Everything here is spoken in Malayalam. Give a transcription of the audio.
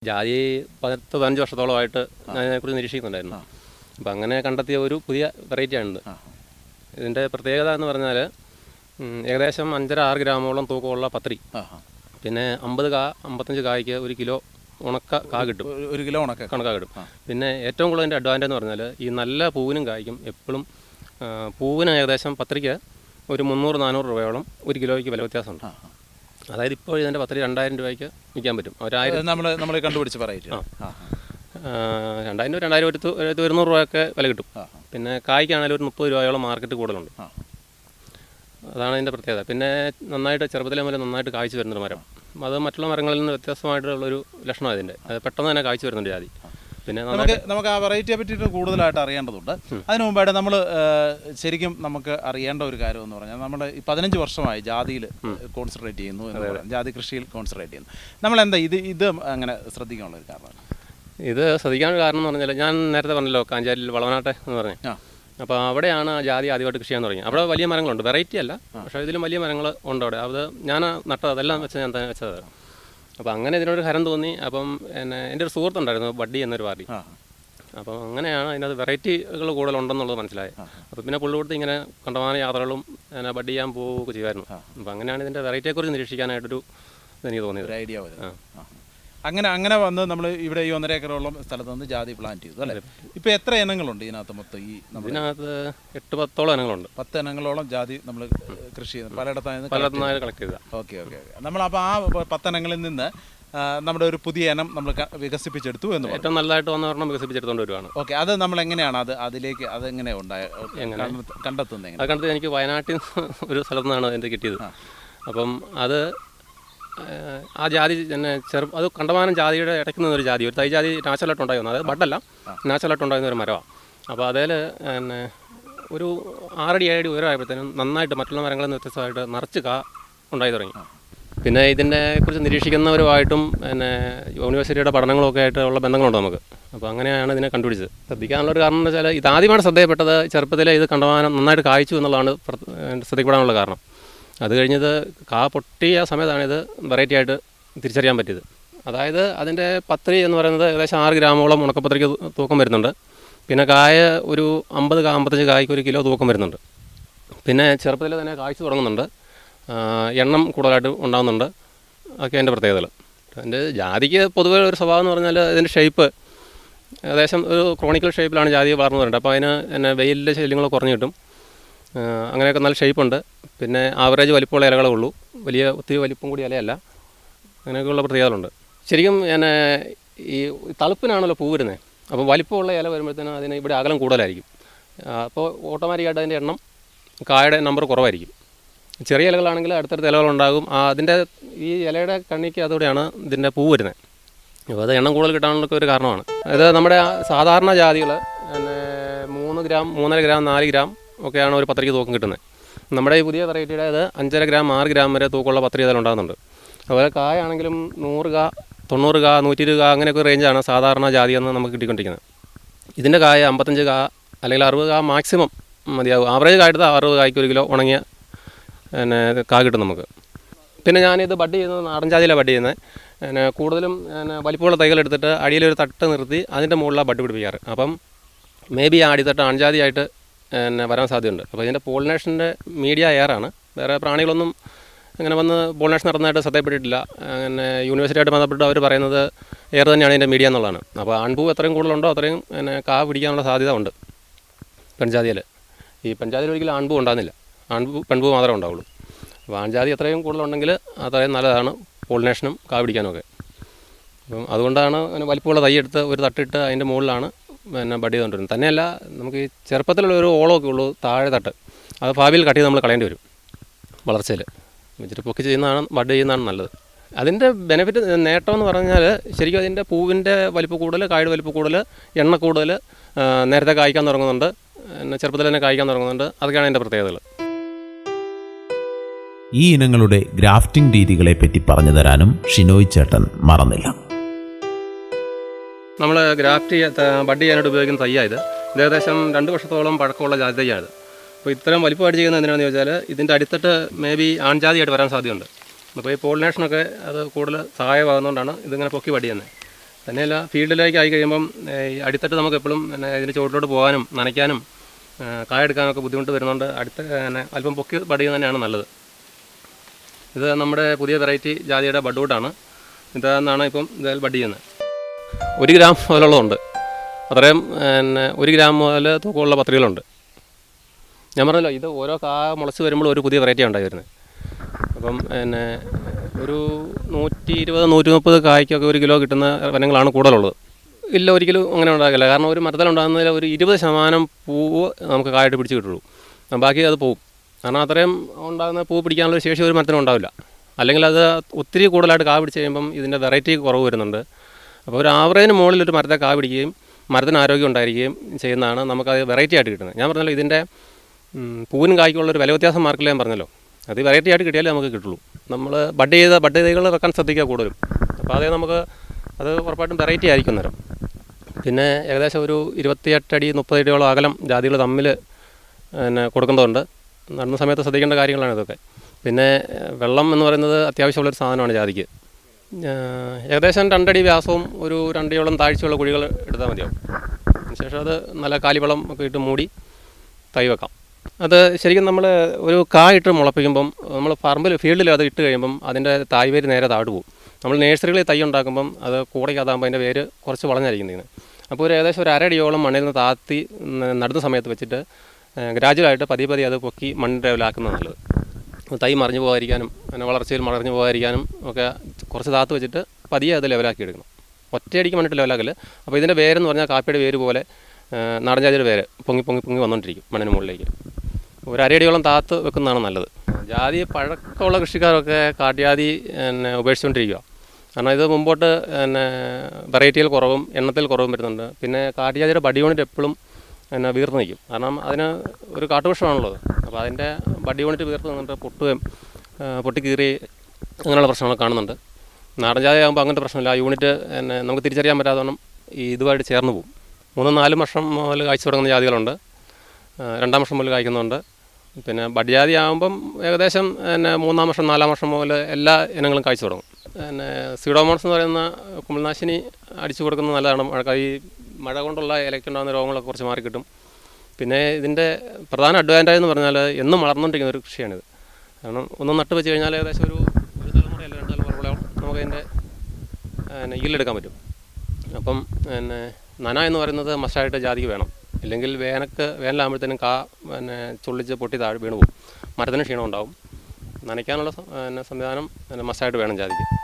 ജാതി 10-15 വർഷത്തോളമായിട്ട് അതിനെക്കുറിച്ച് നിരീക്ഷിക്കുന്നുണ്ടായിരുന്നു. അപ്പം അങ്ങനെ കണ്ടെത്തിയ ഒരു പുതിയ വെറൈറ്റിയാണിത്. ഇതിൻ്റെ പ്രത്യേകത എന്ന് പറഞ്ഞാൽ ഏകദേശം 5.5-6 ഗ്രാമോളം തൂക്കമുള്ള പത്രി, പിന്നെ 55 കായ്ക്ക് 1 കിലോ ഉണക്ക കാ കിട്ടും. 1 കിലോ കണക്കാ കിട്ടും. പിന്നെ ഏറ്റവും കൂടുതൽ എൻ്റെ അഡ്വാൻറ്റേജ് എന്ന് പറഞ്ഞാൽ ഈ നല്ല പൂവിനും കായ്ക്കും എപ്പോഴും പൂവിന് ഏകദേശം പത്രിക്ക് ഒരു 300-400 രൂപയോളം 1 കിലോയ്ക്ക് വില വ്യത്യാസമുണ്ട്. അതായത് ഇപ്പോൾ ഇതിൻ്റെ പത്രി 2000 രൂപയ്ക്ക് വിൽക്കാൻ പറ്റും. 1000 നമ്മൾ കണ്ടുപിടിച്ച് പറയും 2000 200 രൂപയൊക്കെ വില കിട്ടും. പിന്നെ കായ്ക്കാണെങ്കിലും ഒരു 30 രൂപയോളം മാർക്കറ്റ് കൂടുതലുണ്ട്. അതാണ് ഇതിൻ്റെ പ്രത്യേകത. പിന്നെ നന്നായിട്ട് ചെറുപ്പത്തിലെ മുതൽ നന്നായിട്ട് കായ്ച്ചു വരുന്നൊരു മരം. അത് മറ്റുള്ള മരങ്ങളിൽ നിന്ന് വ്യത്യസ്തമായിട്ടുള്ളൊരു ലക്ഷണം ഇതിൻ്റെ. അത് പെട്ടെന്ന് തന്നെ കായ്ച്ചു വരുന്നുണ്ട് ജാതി. പിന്നെ നമുക്ക് ആ വെറൈറ്റിയെ പറ്റിയിട്ട് കൂടുതലായിട്ട് അറിയേണ്ടതുണ്ട്. അതിനു മുമ്പായിട്ട് നമ്മൾ ശരിക്കും നമുക്ക് അറിയേണ്ട ഒരു കാര്യം എന്ന് പറഞ്ഞാൽ നമ്മുടെ ഈ 15 വർഷമായി ജാതിയിൽ കോൺസെൻട്രേറ്റ് ചെയ്യുന്നു എന്ന് പറയുന്നത്, ജാതി കൃഷിയിൽ കോൺസെൻട്രേറ്റ് ചെയ്യുന്നു. നമ്മളെന്താ ഇത് അങ്ങനെ ശ്രദ്ധിക്കാനുള്ളൊരു കാരണം? ഇത് ശ്രദ്ധിക്കാനുള്ള കാരണം എന്ന് പറഞ്ഞാൽ ഞാൻ നേരത്തെ പറഞ്ഞല്ലോ കാഞ്ചാരിയിൽ വളവനാട്ടെ എന്ന് പറഞ്ഞു. അപ്പോൾ അവിടെയാണ് ജാതി ആദ്യമായിട്ട് കൃഷി ചെയ്യാൻ തുടങ്ങി. അവിടെ വലിയ മരങ്ങളുണ്ട്, വെറൈറ്റി അല്ല, പക്ഷേ ഇതിലും വലിയ മരങ്ങൾ ഉണ്ട് അവിടെ. അത് ഞാൻ നട്ടത്, അതെല്ലാം വെച്ച് ഞാൻ തന്നെ വെച്ചത്. അപ്പോൾ അങ്ങനെ ഇതിനൊരു ഹരം തോന്നി. അപ്പം എൻ്റെ ഒരു സുഹൃത്തുണ്ടായിരുന്നു, ബഡ്ഡി എന്നൊരു പാർട്ടി. അപ്പം അങ്ങനെയാണ് അതിനകത്ത് വെറൈറ്റികൾ കൂടുതലുണ്ടെന്നുള്ളത് മനസ്സിലായി. അപ്പോൾ പിന്നെ പുള്ളി കൊടുത്ത് ഇങ്ങനെ കണ്ടമാന യാത്രകളും ബഡ്ഡി ചെയ്യാൻ പോവുകയൊക്കെ ചെയ്യുമായിരുന്നു. അപ്പോൾ അങ്ങനെയാണ് ഇതിൻ്റെ വെറൈറ്റിയെക്കുറിച്ച് നിരീക്ഷിക്കാനായിട്ടൊരു എനിക്ക് തോന്നിയത്, ഒരു ഐഡിയ. അങ്ങനെ വന്ന് നമ്മൾ ഇവിടെ ഈ 1.5 ഏക്കറോളം സ്ഥലത്ത് നിന്ന് ജാതി പ്ലാന്റ് ചെയ്തു അല്ലേ? ഇപ്പോൾ എത്ര ഇനങ്ങളുണ്ട് ഇതിനകത്ത് മൊത്തം? ഇതിനകത്ത് 8-10 ഇനങ്ങളുണ്ട്. 10 ഇനങ്ങളോളം ജാതി നമ്മൾ കൃഷി ചെയ്യുന്നത് പലയിടത്തുനിന്ന് കളക്ട് ചെയ്ത. ഓക്കെ. നമ്മളപ്പോൾ ആ 10 ഇനങ്ങളിൽ നിന്ന് നമ്മുടെ ഒരു പുതിയ ഇനം നമ്മൾ വികസിപ്പിച്ചെടുത്തു എന്ന് പറഞ്ഞു. ഏറ്റവും നല്ലതായിട്ട് വന്ന ഒരെണ്ണം വികസിപ്പിച്ചെടുത്തുകൊണ്ട് വരുവാണ്. ഓക്കെ, അത് നമ്മൾ എങ്ങനെയാണ് അതിലേക്ക് അതെങ്ങനെ കണ്ടെത്തുന്നത്? അത് കണ്ടെത്തി എനിക്ക് വയനാട്ടിൽ ഒരു സ്ഥലത്തു നിന്നാണ് എൻ്റെ കിട്ടിയത്. അപ്പം അത് ആ ജാതി തന്നെ അത് കണ്ടമാനം ജാതിയുടെ ഇടയ്ക്ക് നിന്നൊരു ജാതി, ഒരു തൈ ജാതി നാച്ചുറലായിട്ട് ഉണ്ടായി വന്നു. അതായത് ബഡല്ല, നാച്ചുറലായിട്ട് ഉണ്ടായിരുന്ന ഒരു മരമാണ്. അപ്പോൾ അതിൽ ഒരു 6 അടി 7 അടി ഉയരമായപ്പോഴത്തേനും നന്നായിട്ട് മറ്റുള്ള മരങ്ങളിൽ നിന്ന് വ്യത്യസ്തമായിട്ട് നിറച്ച് കാ ഉണ്ടായി തുടങ്ങി. പിന്നെ ഇതിനെ കുറിച്ച് നിരീക്ഷിക്കുന്നവരുമായിട്ടും യൂണിവേഴ്സിറ്റിയുടെ പഠനങ്ങളൊക്കെ ആയിട്ട് ഉള്ള ബന്ധങ്ങളുണ്ട് നമുക്ക്. അപ്പോൾ അങ്ങനെയാണ് ഇതിനെ കണ്ടുപിടിച്ചത്. ശ്രദ്ധിക്കാനുള്ളൊരു കാരണം എന്ന് വെച്ചാൽ ഇതാദ്യമാണ് ശ്രദ്ധയപ്പെട്ടത്. ചെറുപ്പത്തിലെ ഇത് കണ്ടമാനം നന്നായിട്ട് കായ്ച്ചു എന്നുള്ളതാണ് ശ്രദ്ധിക്കപ്പെടാനുള്ള കാരണം. അത് കഴിഞ്ഞത് കാ പൊട്ടിയ സമയത്താണ് ഇത് വെറൈറ്റി ആയിട്ട് തിരിച്ചറിയാൻ പറ്റിയത്. അതായത് അതിൻ്റെ പത്രി എന്ന് പറയുന്നത് ഏകദേശം 6 ഗ്രാമോളം ഉണക്കപ്പത്രിക്ക് തൂക്കം വരുന്നുണ്ട്. പിന്നെ കായ ഒരു 55 കായ്ക്ക് 1 കിലോ തൂക്കം വരുന്നുണ്ട്. പിന്നെ ചെറുപ്പത്തിൽ തന്നെ കായ്ച്ചു തുടങ്ങുന്നുണ്ട്, എണ്ണം കൂടുതലായിട്ട് ഉണ്ടാകുന്നുണ്ട്. ഒക്കെ അതിൻ്റെ പ്രത്യേകതകൾ. അതിൻ്റെ ജാതിക്ക് പൊതുവേ ഒരു സ്വഭാവം എന്ന് പറഞ്ഞാൽ ഇതിൻ്റെ ഷേപ്പ് ഏകദേശം ഒരു ക്രോണിക്കൽ ഷേപ്പിലാണ് ജാതി വളർന്നു വരുന്നത്. അപ്പോൾ അതിന് വെയിലിൻ്റെ ശല്യങ്ങൾ കുറഞ്ഞു കിട്ടും. അങ്ങനെയൊക്കെ നല്ല ഷേപ്പുണ്ട്. പിന്നെ ആവറേജ് വലിപ്പമുള്ള ഇലകളേ ഉള്ളൂ, ഒത്തിരി വലിപ്പം കൂടി ഇലയല്ല. അങ്ങനെയൊക്കെയുള്ള പ്രത്യേകതകളുണ്ട്. ശരിക്കും ഈ തളുപ്പിനാണല്ലോ പൂ വരുന്നത്. അപ്പോൾ വലിപ്പമുള്ള ഇല വരുമ്പോഴത്തേനും അതിന് ഇവിടെ അകലം കൂടുതലായിരിക്കും. അപ്പോൾ ഓട്ടോമാറ്റിക്കായിട്ട് അതിൻ്റെ എണ്ണം, കായയുടെ നമ്പർ കുറവായിരിക്കും. ചെറിയ ഇലകളാണെങ്കിൽ അടുത്തടുത്ത ഇലകളുണ്ടാകും. അതിൻ്റെ ഈ ഇലയുടെ കണ്ണിക്ക് അതോടെയാണ് ഇതിൻ്റെ പൂ വരുന്നത്. അപ്പോൾ അത് എണ്ണം കൂടുതൽ കിട്ടാനുള്ള ഒരു കാരണമാണ്. ഇത് നമ്മുടെ സാധാരണ ജാതികൾ 3 ഗ്രാം, 3.5 ഗ്രാം, 4 ഗ്രാം ഒക്കെയാണ് ഒരു പത്രിക്ക് തൂക്കം കിട്ടുന്നത്. നമ്മുടെ ഈ പുതിയ വെറൈറ്റിയുടെ അത് 5.5 ഗ്രാം, 6 ഗ്രാം വരെ തൂക്കമുള്ള പത്രി അതിലുണ്ടാകുന്നുണ്ട്. അതുപോലെ കായാണെങ്കിലും 100 കാ, 90 കാ, 120 കാ അങ്ങനെയൊക്കെ റേഞ്ചാണ് സാധാരണ ജാതിയെന്ന് നമുക്ക് കിട്ടിക്കൊണ്ടിരിക്കുന്നത്. ഇതിൻ്റെ കായ 55 കാ അല്ലെങ്കിൽ 60 കാ മാക്സിമം മതിയാകും. ആവറേജ് കായെടുത്ത് 60 കായ്ക്ക് 1 കിലോ ഉണങ്ങിയ കാ കിട്ടും നമുക്ക്. പിന്നെ ഞാനിത് ബഡ് ചെയ്യുന്നത് നാടൻ ജാതിയിലാണ് ബഡ് ചെയ്യുന്നത്. കൂടുതലും വലിപ്പമുള്ള തൈകളെടുത്തിട്ട് അടിയിലൊരു തട്ട് നിർത്തി അതിൻ്റെ മുകളിലാണ് ബഡ് പിടിപ്പിക്കാറ്. അപ്പം മേ ബി ആ അടിത്തട്ട് ആൺജാതിയായിട്ട് വരാൻ സാധ്യതയുണ്ട്. അപ്പോൾ ഇതിൻ്റെ പോളിനേഷൻ്റെ മീഡിയ എയറാണ്. വേറെ പ്രാണികളൊന്നും അങ്ങനെ വന്ന് പോളിനേഷൻ നടന്നതായിട്ട് ശ്രദ്ധപ്പെട്ടിട്ടില്ല. അങ്ങനെ യൂണിവേഴ്സിറ്റിയായിട്ട് ബന്ധപ്പെട്ട് അവർ പറയുന്നത് എയർ തന്നെയാണ് ഇതിൻ്റെ മീഡിയ എന്നുള്ളതാണ്. അപ്പോൾ ആൺപൂ എത്രയും കൂടുതലുണ്ടോ അത്രയും കാ പിടിക്കാനുള്ള സാധ്യത ഉണ്ട് പെൺജാതിയിൽ. ഈ പെൺജാതിയിൽ ഒരിക്കലും ആൺപൂ ഉണ്ടാകുന്നില്ല, പെൺപൂ മാത്രമേ ഉണ്ടാവുള്ളൂ. അപ്പോൾ ആൺജാതി എത്രയും കൂടുതലുണ്ടെങ്കിൽ അത്രയും നല്ലതാണ് പോളിനേഷനും കാ പിടിക്കാനൊക്കെ. അപ്പം അതുകൊണ്ടാണ് വലിപ്പമുള്ള തൈ എടുത്ത് ഒരു തട്ടിട്ട് അതിൻ്റെ മുകളിലാണ് ബഡ് ചെയ്തുകൊണ്ടിരുന്നത്. തന്നെയല്ല, നമുക്ക് ഈ ചെറുപ്പത്തിലുള്ള ഒരു ഓളമൊക്കെ ഉള്ളൂ താഴെ തട്ട്, അത് ഭാവിയിൽ കട്ട് ചെയ്ത് നമ്മൾ കളയേണ്ടി വരും വളർച്ചയിൽ. വെച്ചിട്ട് പൊക്കി ചെയ്യുന്നതാണ്, ബഡ് ചെയ്യുന്നതാണ് നല്ലത്. അതിൻ്റെ ബെനിഫിറ്റ്, നേട്ടം എന്ന് പറഞ്ഞാൽ ശരിക്കും അതിൻ്റെ പൂവിൻ്റെ വലിപ്പം കൂടുതൽ, കായുടെ വലിപ്പം കൂടുതൽ, എണ്ണ കൂടുതൽ, നേരത്തെ കായ്ക്കാൻ തുടങ്ങുന്നുണ്ട്, ചെറുപ്പത്തിൽ തന്നെ കായ്ക്കാൻ തുടങ്ങുന്നുണ്ട്. അതൊക്കെയാണ് അതിൻ്റെ പ്രത്യേകതകൾ. ഈ ഇനങ്ങളുടെ ഗ്രാഫ്റ്റിംഗ് രീതികളെപ്പറ്റി പറഞ്ഞു തരാനും ഷിനോയ് ചേട്ടൻ മറന്നില്ല. നമ്മൾ ഗ്രാഫ്റ്റ് ബഡ് ചെയ്യാനായിട്ട് ഉപയോഗിക്കുന്ന തയ്യായത് ഏകദേശം 2 വർഷത്തോളം പഴക്കമുള്ള ജാതി തയ്യാണ്. അപ്പോൾ ഇത്രയും വലിപ്പമായിട്ട് ചെയ്യുന്നത് എന്തിനാണെന്ന് ചോദിച്ചാൽ ഇതിൻ്റെ അടിത്തട്ട് മേ ബി ആൺജാതിയായിട്ട് വരാൻ സാധ്യതയുണ്ട്. അപ്പോൾ ഈ പോളിനേഷനൊക്കെ അത് കൂടുതൽ സഹായമാകുന്നതുകൊണ്ടാണ് ഇതിങ്ങനെ പൊക്കി ബഡ് ചെയ്യുന്നത്. തന്നെയല്ല ഫീൽഡിലേക്ക് ആയി കഴിയുമ്പം ഈ അടിത്തട്ട് നമുക്ക് എപ്പോഴും ഇതിൻ്റെ ചുവട്ടിലോട്ട് പോകാനും നനയ്ക്കാനും കായ എടുക്കാനൊക്കെ ബുദ്ധിമുട്ട് വരുന്നതുകൊണ്ട് അല്പം പൊക്കി ബഡ് ചെയ്യുന്നത് തന്നെയാണ് നല്ലത്. ഇത് നമ്മുടെ പുതിയ വെറൈറ്റി ജാതിയുടെ ബഡ്വുഡാണ്. ഇതെന്നാണ് ഇപ്പം ഇതിൽ ബഡ് ചെയ്യുന്നത്. 1 ഗ്രാം മുതലുള്ളതുണ്ട്, അത്രയും 1 ഗ്രാം മുതൽ തൂക്കമുള്ള പത്രികളുണ്ട്. ഞാൻ പറഞ്ഞല്ലോ, ഇത് ഓരോ കാ മുളച്ച് വരുമ്പോൾ ഒരു പുതിയ വെറൈറ്റിയാണ് ഉണ്ടായി വരുന്നത്. അപ്പം ഒരു 120-130 കായ്ക്കൊക്കെ 1 കിലോ കിട്ടുന്ന വനങ്ങളാണ് കൂടുതലുള്ളത്. ഇല്ല, ഒരിക്കലും അങ്ങനെ ഉണ്ടാകില്ല. കാരണം ഒരു മരത്തിലുണ്ടാകുന്നതിൽ ഒരു 20% പൂവ് നമുക്ക് കായിട്ട് പിടിച്ച് കിട്ടുള്ളൂ, ബാക്കി അത് പോവും. കാരണം അത്രയും ഉണ്ടാകുന്ന പൂ പിടിക്കാനുള്ള ശേഷി ഒരു മരത്തിനും ഉണ്ടാവില്ല. അല്ലെങ്കിൽ അത് ഒത്തിരി കൂടുതലായിട്ട് കാ പിടിച്ച് കഴിയുമ്പം ഇതിൻ്റെ വെറൈറ്റി കുറവ് വരുന്നുണ്ട്. അപ്പോൾ ഒരു ആവറേജിന് മുകളിൽ ഒരു മരത്തെ കാ പിടിക്കുകയും മരത്തിന് ആരോഗ്യം ഉണ്ടായിരിക്കുകയും ചെയ്യുന്നതാണ് നമുക്കത് വെറൈറ്റി ആയിട്ട് കിട്ടുന്നത്. ഞാൻ പറഞ്ഞല്ലോ, ഇതിൻ്റെ പൂവിനും കായ്ക്കുള്ളൊരു വില വ്യത്യാസം മാർക്കില്ല ഞാൻ പറഞ്ഞല്ലോ. അത് വെറൈറ്റി ആയിട്ട് കിട്ടിയാലേ നമുക്ക് കിട്ടുള്ളൂ. നമ്മൾ ബഡ് തൈകൾ വെക്കാൻ ശ്രദ്ധിക്കുക കൂടുതലും. അപ്പോൾ അതേ നമുക്ക് അത് ഉറപ്പായിട്ടും വെറൈറ്റി ആയിരിക്കും നേരം. പിന്നെ ഏകദേശം ഒരു 28 അടി 30 അടിയോളം അകലം ജാതികൾ തമ്മിൽ കൊടുക്കേണ്ടതുണ്ട്. നടുന്ന സമയത്ത് ശ്രദ്ധിക്കേണ്ട കാര്യങ്ങളാണ് ഇതൊക്കെ. പിന്നെ വെള്ളം എന്ന് പറയുന്നത് അത്യാവശ്യമുള്ളൊരു സാധനമാണ് ജാതിക്ക്. ഏകദേശം 2 അടി വ്യാസവും ഒരു 2 അടിയോളം താഴ്ചയുള്ള കുഴികൾ എടുത്താൽ മതിയാവും. അതിനുശേഷം അത് നല്ല കാലിവെള്ളം ഒക്കെ ഇട്ട് മൂടി തൈ വെക്കാം. അത് ശരിക്കും നമ്മൾ ഒരു ഇട്ട് മുളപ്പിക്കുമ്പം നമ്മൾ ഫീൽഡിൽ അത് ഇട്ട് കഴിയുമ്പം അതിൻ്റെ തായ് വേര് നേരെ താഴ് പോകും. നമ്മൾ നേഴ്സറികളിൽ തൈ ഉണ്ടാക്കുമ്പം അത് കൂടയ്ക്കകത്താകുമ്പോൾ അതിൻ്റെ വേര് കുറച്ച് വളഞ്ഞായിരിക്കുന്നത്. അപ്പോൾ ഏകദേശം ഒരു 1/2 അടിയോളം മണ്ണിൽ നിന്ന് താത്തി നടുന്ന സമയത്ത് വെച്ചിട്ട് ഗ്രാജുവലായിട്ട് പതിയെ അത് പൊക്കി മണ്ണിൻ്റെ ലെവലാക്കുന്നത് നല്ലത്. തൈ മറിഞ്ഞു പോകാതിരിക്കാനും വളർച്ചയിൽ മറിഞ്ഞു പോകാതിരിക്കാനും ഒക്കെ കുറച്ച് താത്ത് വെച്ചിട്ട് പതിയെ അത് ലെവലാക്കി എടുക്കണം. ഒറ്റയടിക്ക് മണ്ണിട്ട് ലെവലാക്കല്. അപ്പോൾ ഇതിൻ്റെ വേരെന്ന് പറഞ്ഞാൽ കാപ്പിയുടെ വേര് പോലെ നാടൻ ജാതിയുടെ വേര് പൊങ്ങി വന്നുകൊണ്ടിരിക്കും മണ്ണിന് മുകളിലേക്ക്. ഒരു 1/2 അടിയോളം താത്ത് വെക്കുന്നതാണ് നല്ലത്. ജാതി പഴക്കമുള്ള കൃഷിക്കാരൊക്കെ കാട്ടുജാതി ഉപേക്ഷിച്ചുകൊണ്ടിരിക്കുക. കാരണം ഇത് മുമ്പോട്ട് വെറൈറ്റിയിൽ കുറവും എണ്ണത്തിൽ കുറവും വരുന്നുണ്ട്. പിന്നെ കാട്ടുജാതിയുടെ ബഡ് യൂണിറ്റ് എപ്പോഴും വീർത്ത് നിൽക്കും. കാരണം അതിന് ഒരു കാട്ടുവൃക്ഷമാണുള്ളത്. അപ്പോൾ അതിൻ്റെ ബഡ് യൂണിറ്റ് വീർത്ത് നിന്നിട്ട് പൊട്ടിക്കീറി അങ്ങനെയുള്ള പ്രശ്നങ്ങൾ കാണുന്നുണ്ട്. നാടൻ ജാതി ആകുമ്പോൾ അങ്ങനത്തെ പ്രശ്നമില്ല. യൂണിറ്റ് നമുക്ക് തിരിച്ചറിയാൻ പറ്റാത്തവണ്ണം ഇതുമായിട്ട് ചേർന്ന് പോകും. 3-4 വർഷം മുതൽ കായ്ച്ചു തുടങ്ങുന്ന ജാതികളുണ്ട്, 2-ാം വർഷം മുതൽ കായ്ക്കുന്നുണ്ട്. പിന്നെ ബഡ് ജാതി ആകുമ്പം ഏകദേശം 3-ാം വർഷം 4-ാം വർഷം മുതൽ എല്ലാ ഇനങ്ങളും കായ്ച്ചു തുടങ്ങും. സീഡോമോൺസ് എന്ന് പറയുന്ന കുമിൾനാശിനി അടിച്ചു കൊടുക്കുന്നത് നല്ലതാണ്. ഈ മഴ കൊണ്ടുള്ള ഇലയ്ക്കുണ്ടാകുന്ന രോഗങ്ങളൊക്കെ കുറച്ച് മാറിക്കിട്ടും. പിന്നെ ഇതിൻ്റെ പ്രധാന അഡ്വാൻറ്റേജ് എന്ന് പറഞ്ഞാൽ എന്നും വളർന്നുകൊണ്ടിരിക്കുന്ന ഒരു കൃഷിയാണിത്. കാരണം ഒന്ന് നട്ട് വെച്ച് കഴിഞ്ഞാൽ ഏകദേശം ഒരു തലമുറ അല്ലെങ്കിൽ 2 തലമുറയോളം നമുക്കതിൻ്റെ ഈൽഡെടുക്കാൻ പറ്റും. അപ്പം നന എന്ന് പറയുന്നത് മസ്റ്റായിട്ട് ജാതിക്ക് വേണം. ഇല്ലെങ്കിൽ വേനലാകുമ്പോഴത്തേനും ചുള്ളിച്ച് പൊട്ടി താഴെ വീണ് പോകും, മരത്തിന് ക്ഷീണം ഉണ്ടാവും. നനയ്ക്കാനുള്ള സംവിധാനം മസ്റ്റായിട്ട് വേണം ജാതിക്ക്.